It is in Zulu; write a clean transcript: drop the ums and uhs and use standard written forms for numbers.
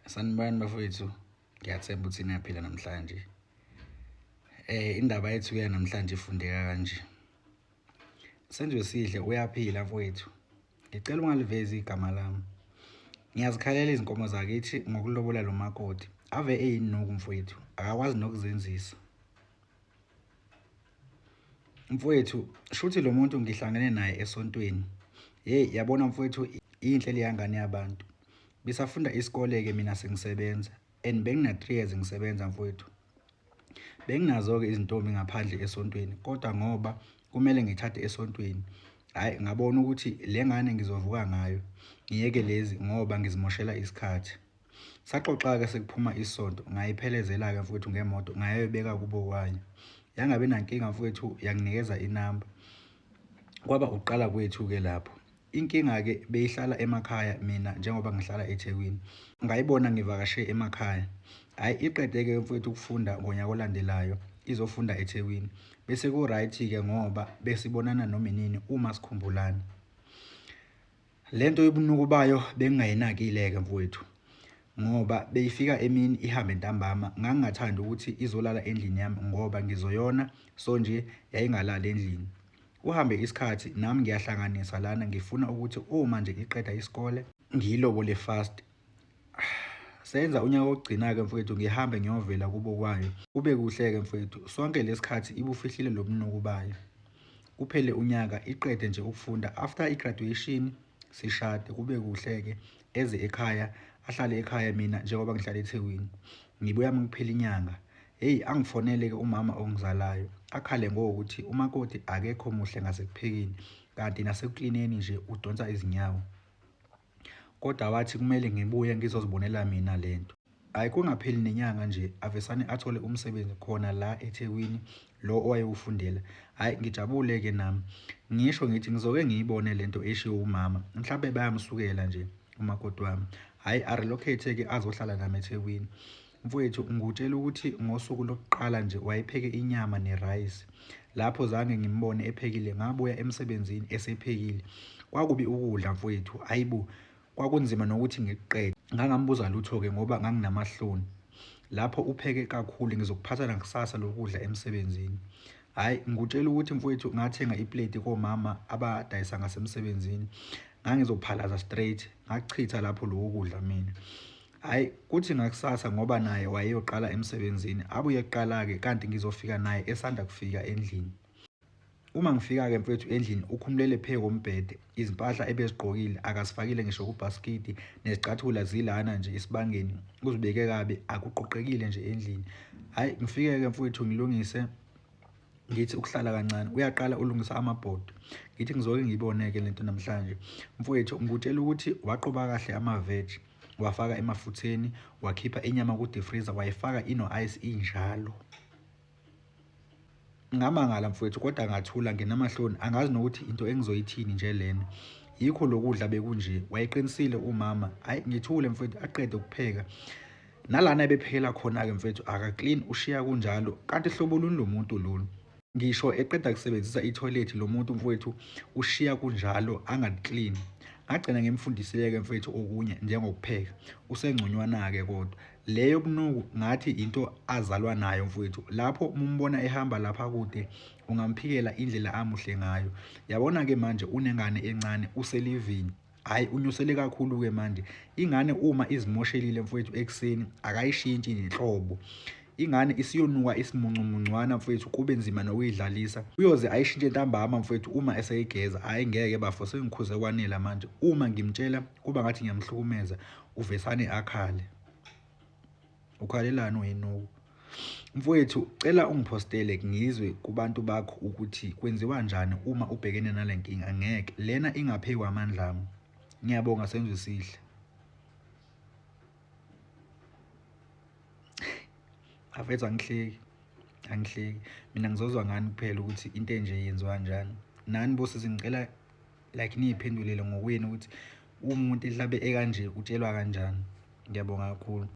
Sanibani bafowethu, ngiyathemba ukuthi niyaphila namhlanje. Indaba yethu namhlanje ifundeka kanje. Senziwe sihle uyaphila mfowethu. Ngicela ungalivezi igama lami. Ngiyazikhalela izinkomo zakithi ngokulobola lo makoti. Ave eyinnuku mfowethu, akakwazi nokuzenzisa. Mfowethu, shuthi lo muntu ngihlangene naye esontweni. Yabona mfowethu, inhle le yangane yabantu. Bisafunda isikole-ke mina sengisebenza and bengina 3 years ngisebenza mfowethu. Benginazo-ke izintombi ngaphandle esontweni, kodwa ngoba kumele ngithathe esontweni, hhayi ngabona ukuthi le ngane ngizovuka ngayo, ngiyeke lezi ngoba ngizimoshela isikhathi. Saxoxa-ke sekuphuma isonto, ngayiphelezela-ke mfowethu ngemoto, ngayibeka kubo kwayo. Yangabi nankinga mfowethu, yanginikeza inamba. Kwaba uqala kwethu-ke lapho. Inkinga-ke beyihlala emakhaya mina njengoba ngihlala eThekwini. Ngayibona ngivakashe emakhaya. Hhayi iqede-ke mfowethu ukufunda ngonyaka olandelayo, izofunda eThekwini. Bese ku-right-ke ngoba besibonana noma inini uma sikhumbulana. Lento yobunuku bayo bengingayinakile-ke mfowethu, ngoba beyifika emini ihambe ntambama. Ngangingathandi ukuthi izolala endlini yami ngoba ngizoyona, so nje yayingalali endlini. Kuhambe isikhathi nami ngiyahlanganisa lana, ngifuna ukuthi uma nje iqeda isikole ngiyilobole fast. Senza unyaka wokugcina-ke mfowethu, ngihambe ngiyovela kubo kwayo. Kube kuhle-ke mfowethu, sonke lesikhathi ibufihlile lo bunuku bayo. Kuphele unyaka iqede nje ukufunda, after i-graduation sishade. Kube kuhle-ke eze ekhaya, ahlale ekhaya mina njengoba ngihlala eThekwini. Ngibuya makuphela inyanga. Angifonele-ke umama ongizalayo, akhale ngokuthi umakoti akekho muhle ngasekuphekeni, kanti nasekuklineni nje udonsa izinyawo. Kodwa wathi kumele ngibuye ngizozibonela mina lento. Hhayi kungapheli nenyanga nje avesane athole umsebenzi khona la eThekwini, lo owayewufundela. Hhayi ngijabule-ke nami, ngisho ngithi ngizoke ngiyibone lento eshiwo umama, mhlampe bayamsukela nje umakoti wami. Hhayi a-relocate-ke azohlala nami eThekwini. Mfowethu, ngikutshela ukuthi ngosuku lokuqala nje wayepheke inyama nerayisi. Lapho zange ngimbone ephekile, ngabuya emsebenzini esephekile. Kwakubi ukudla mfowethu, hayibo, kwakunzima nokuthi ngikuqede. Ngangambuza lutho-ke ngoba nganginamahloni. Lapho upheke kakhulu, ngizokuphatha nakusasa lokudla emsebenzini. Hhayi ngikutshela ukuthi mfowethu, ngathenga ipleti komama abadayisa ngasemsebenzini. Ngangizophalaza straight, ngakuchitha lapho loko kudla mina. Hhayi kuthi ngakusasa ngoba naye wayeyoqala emsebenzini, abuye kuqala-ke kanti ngizofika naye esanda kufika endlini. Uma ngifika-ke mfowethu endlini, ukhumulele phezu kombhede, izimpahla ebezigqokile akazifakile ngisho kubhasikidi, nezicathulo zilana nje esibangeni, uzibeke kabi, akuqoqekile nje endlini. Hhayi ngifike-ke mfowethu ngilungise, ngithi ukuhlala kancane, uyaqala ulungisa amabhodo. Ngithi ngizoke ngiyibone-ke lento namhlanje. Mfowethu ngikutshela ukuthi waqoba kahle amaveji, wafaka emafutheni, wakhipha inyama ku-deep-freezer, wayifaka ino-ice injalo. Ngamangala mfowethu, kodwa ngathula nginamahloni, angazi nokuthi into engizoyithini nje lena. Yikho lokudla bekunje, wayeqinisile umama. Hhayi ngithule mfowethu, aqede ukupheka. Nalana ebephekela khona-ke mfowethu aka-clean, ushiya kunjalo. Kanti hlobo luni lo muntu lolu? Ngisho eqeda kusebenzisa ithoyilethi lo muntu mfowethu ushiya kunjalo angali-clean. Ngagcina ngimfundisile-ke mfowethu okunye njengokupheka. Usengconywana-ke kodwa. Leyo bunuku ngathi into azalwa nayo mfowethu. Lapho umbona ehamba lapha kude, ungamphikela indlela amuhle ngayo. Yabona-ke manje unengane encane, uselivini. Hhayi unyusele kakhulu-ke manje. Ingane uma izimoshelile mfowethu ekuseni, akayishintshi nenhlobo. Ingane isiyonuka isimuncumunculwana mfowethu, kube nzima nokuyidlalisa. Uyoze ayishintshe ntambama mfowethu uma eseyigeza. Hhayi ngeke bafo, sengikhuze kwanele manje. Uma ngimtshela kuba ngathi ngiyamhlukumeza, uvesane akhale. Ukhalelani wenuku? Mfowethu cela ungiphostele ngizwe kubantu bakho ukuthi kwenziwa njani uma ubhekene nale nkinga. Ngeke lena ingapheki amandla ami. Ngiyabonga senziwe sihle. Afethu angihleki, mina ngizozwa ngani kuphela ukuthi into enje yenziwa kanjani. Nani bosisi ngicela like niyiphendulele ngokwenu ukuthi umuntu ehlabe ekanje utshelwa kanjani. Ngiyabonga kakhulu.